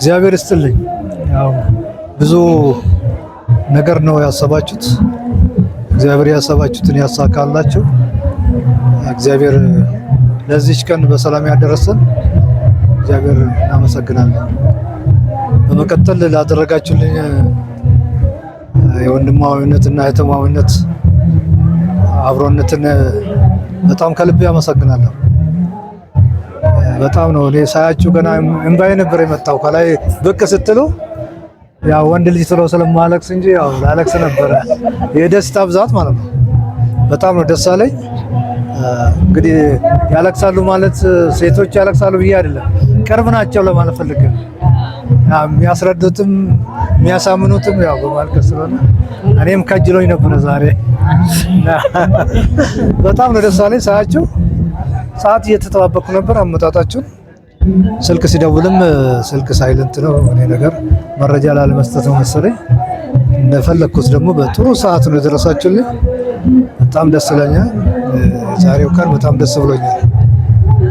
እግዚአብሔር ይስጥልኝ። ያው ብዙ ነገር ነው ያሰባችሁት። እግዚአብሔር ያሰባችሁትን ያሳካላችሁ። እግዚአብሔር ለዚች ቀን በሰላም ያደረሰን እግዚአብሔር እናመሰግናለን። በመቀጠል ላደረጋችሁልኝ የወንድማዊነትና እህትማዊነት አብሮነትን በጣም ከልቤ አመሰግናለሁ። በጣም ነው እኔ ሳያችሁ ገና እንባዬ ነበር የመጣው ከላይ ብቅ ስትሉ ያው ወንድ ልጅ ስለማለቅስ እንጂ ያው ላለቅስ ነበር። የደስታ ብዛት ማለት ነው። በጣም ነው ደስ አለኝ። እንግዲህ ያለቅሳሉ ማለት ሴቶች ያለቅሳሉ ብዬ አይደለም፣ ቅርብ ናቸው ለማለት ፈልጌ ነው። የሚያስረዱትም የሚያሳምኑትም ያው በማልቀስ ስለሆነ እኔም ከጅሎኝ ነበር ዛሬ። በጣም ነው ደስ አለኝ ሳያችሁ። ሰዓት እየተጠባበቁ ነበር አመጣጣችሁን። ስልክ ሲደውልም ስልክ ሳይለንት ነው። እኔ ነገር መረጃ ላለመስጠት ነው መሰለኝ። እንደፈለኩት ደግሞ በጥሩ ሰዓት ነው የደረሳችሁልኝ። በጣም ደስ ይለኛል። ዛሬው ቀን በጣም ደስ ብሎኛል።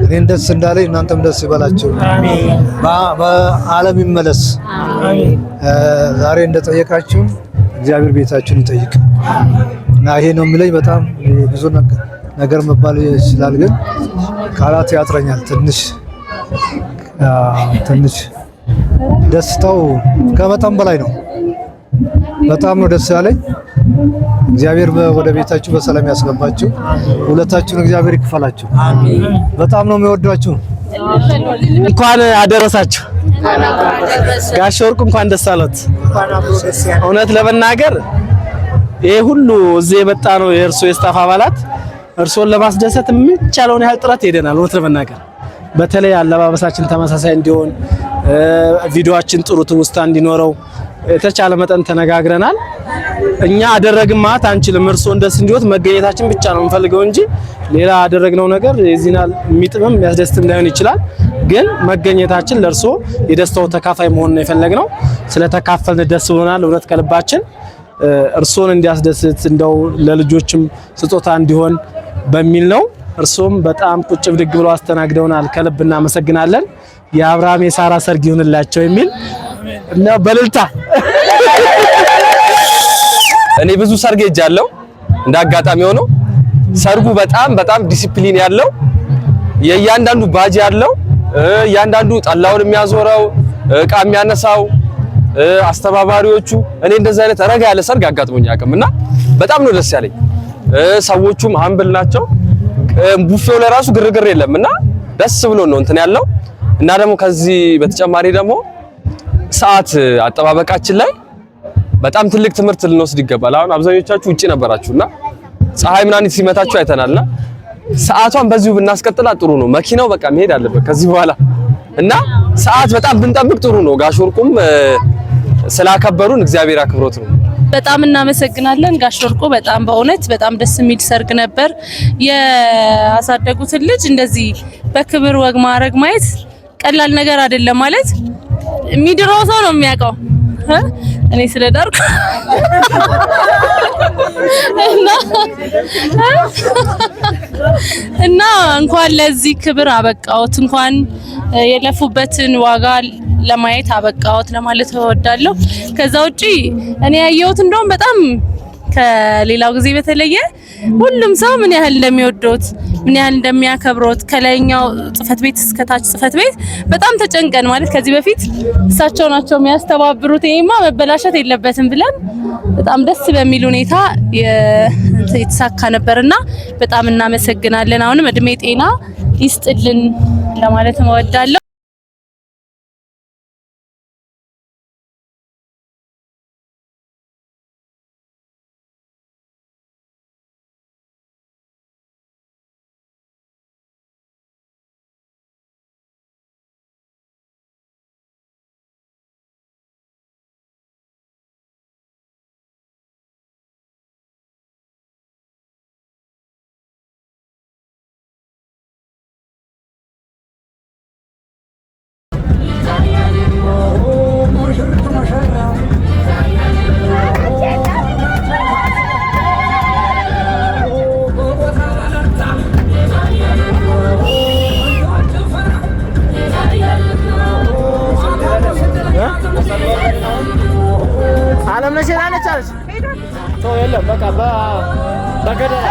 እኔን ደስ እንዳለኝ እናንተም ደስ ይበላችሁ። በዓለም ይመለስ። ዛሬ እንደጠየቃችሁ እግዚአብሔር ቤታችሁን ይጠይቅ እና ይሄ ነው የሚለኝ። በጣም ብዙ ነገር መባል ይችላል፣ ግን ቃላት ያጥረኛል። ትንሽ ደስታው ከመጠን በላይ ነው። በጣም ነው ደስ ያለኝ። እግዚአብሔር ወደ ቤታችሁ በሰላም ያስገባችሁ። ሁለታችሁን እግዚአብሔር ይክፈላችሁ። በጣም ነው የሚወዷችሁ። እንኳን አደረሳችሁ። ጋሽ ወርቁ እንኳን ደስ አሎት። እውነት ለመናገር ይሄ ሁሉ እዚህ የመጣ ነው የእርሶ የስታፍ አባላት እርሶን ለማስደሰት የሚቻለውን ያህል ጥረት ሄደናል። እውነት ለመናገር በተለይ አለባበሳችን ተመሳሳይ እንዲሆን፣ ቪዲዮአችን ጥሩ ትውስታ እንዲኖረው የተቻለ መጠን ተነጋግረናል። እኛ አደረግን ማለት አንችልም። እርሶን ደስ እንዲወት መገኘታችን ብቻ ነው የምንፈልገው እንጂ ሌላ ያደረግነው ነገር የዚህናል የሚጥምም የሚያስደስትም ላይሆን ይችላል። ግን መገኘታችን ለእርሶ የደስታው ተካፋይ መሆን ነው የፈለግነው። ስለተካፈልን ደስ ብሎናል። እውነት ከልባችን እርሶን እንዲያስደስት እንደው ለልጆችም ስጦታ እንዲሆን በሚል ነው። እርሶም በጣም ቁጭ ብድግ ብለው አስተናግደውናል። ከልብ እናመሰግናለን። የአብርሃም የሳራ ሰርግ ይሁንላቸው የሚል እና በልልታ እኔ ብዙ ሰርግ ሄጃለሁ። እንደ አጋጣሚ ሆኖ ሰርጉ በጣም ዲሲፕሊን ያለው የእያንዳንዱ ባጅ ያለው እያንዳንዱ ጠላውን የሚያዞረው እቃ የሚያነሳው አስተባባሪዎቹ እኔ እንደዚህ አይነት ረጋ ያለ ሰርግ አጋጥሞኝ አያውቅምና በጣም ነው ደስ ያለኝ። ሰዎቹም አምብል ናቸው። ቡፌው ለራሱ ግርግር የለምና ደስ ብሎ ነው እንትን ያለው እና ደግሞ ከዚህ በተጨማሪ ደግሞ ሰዓት አጠባበቃችን ላይ በጣም ትልቅ ትምህርት ልንወስድ ይገባል። አሁን አብዛኞቻችሁ ውጪ ነበራችሁና ፀሐይ ምናምን ሲመታችሁ አይተናልና ሰዓቷን በዚሁ ብናስቀጥላት ጥሩ ነው። መኪናው በቃ መሄድ አለበት ከዚህ በኋላ እና ሰዓት በጣም ብንጠብቅ ጥሩ ነው። ጋሽ ወርቁም ስላከበሩን እግዚአብሔር አክብሮት ነው። በጣም እናመሰግናለን ጋሽ ወርቁ። በጣም በእውነት በጣም ደስ የሚል ሰርግ ነበር። ያሳደጉትን ልጅ እንደዚህ በክብር ወግ ማድረግ ማየት ቀላል ነገር አይደለም። ማለት የሚድረው ሰው ነው የሚያውቀው። እኔ ስለዳርኩ እና እንኳን ለዚህ ክብር አበቃዎት፣ እንኳን የለፉበትን ዋጋ ለማየት አበቃዎት ለማለት እወዳለሁ። ከዛ ውጪ እኔ ያየሁት እንደውም በጣም ከሌላው ጊዜ በተለየ ሁሉም ሰው ምን ያህል እንደሚወዶት ምን ያህል እንደሚያከብሮት ከላይኛው ጽፈት ቤት እስከ ታች ጽፈት ቤት በጣም ተጨንቀን ማለት ከዚህ በፊት እሳቸው ናቸው የሚያስተባብሩት ይሄማ መበላሸት የለበትም ብለን በጣም ደስ በሚል ሁኔታ የተሳካ ነበርና በጣም እናመሰግናለን። አሁንም እድሜ ጤና ይስጥልን ለማለት እወዳለሁ። ሄዳለች አለች። ተው የለም በቃ በገደላ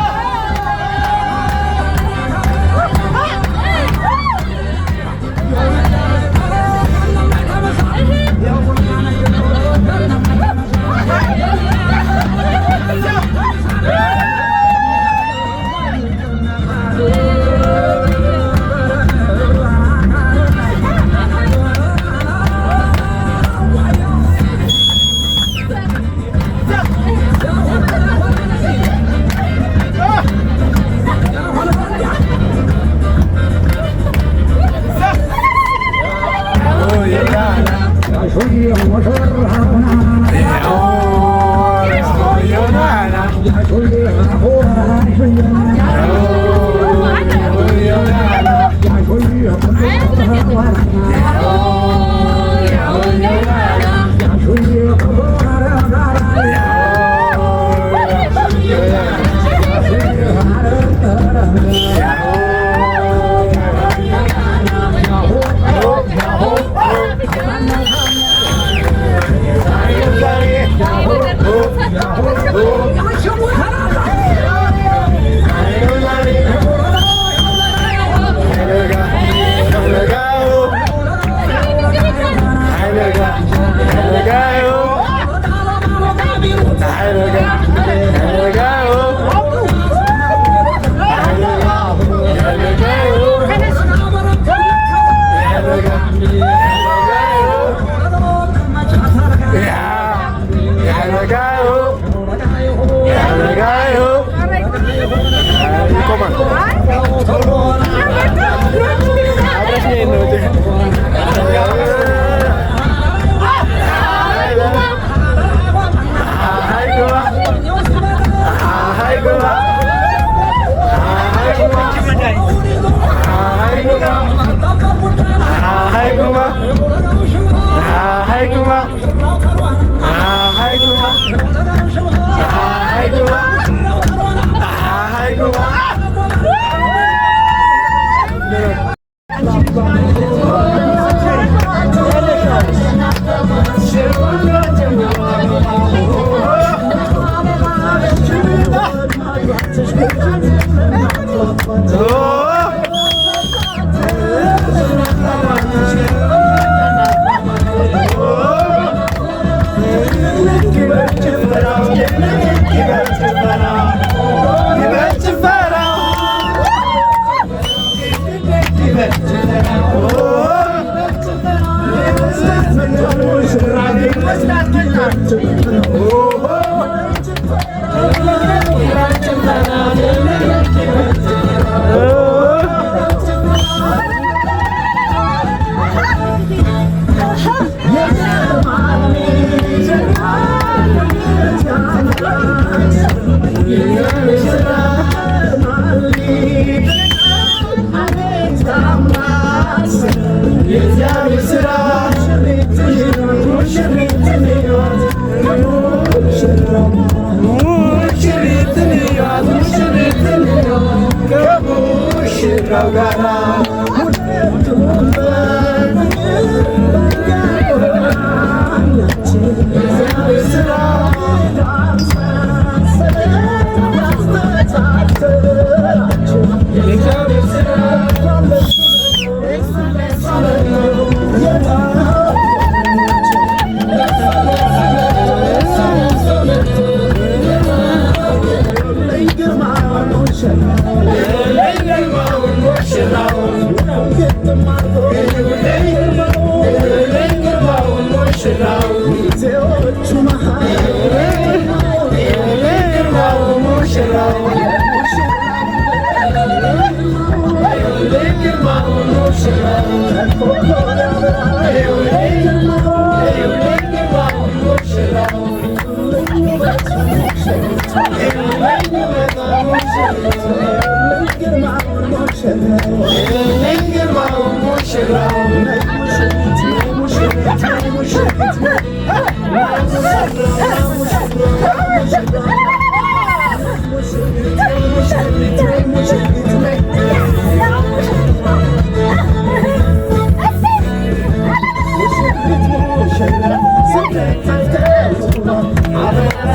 I'm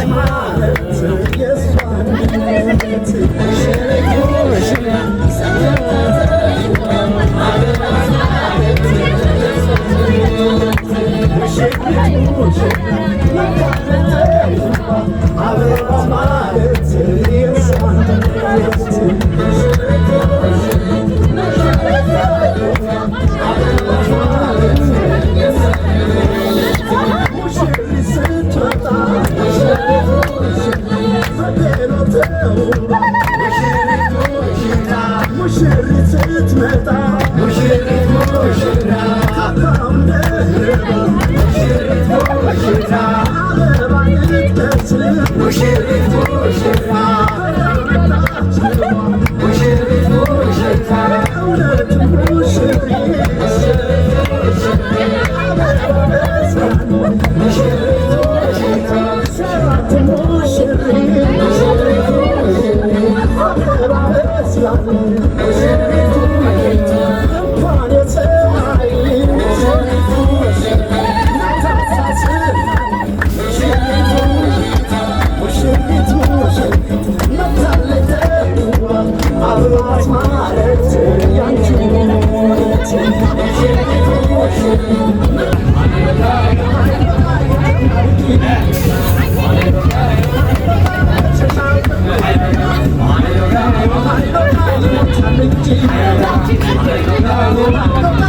I'm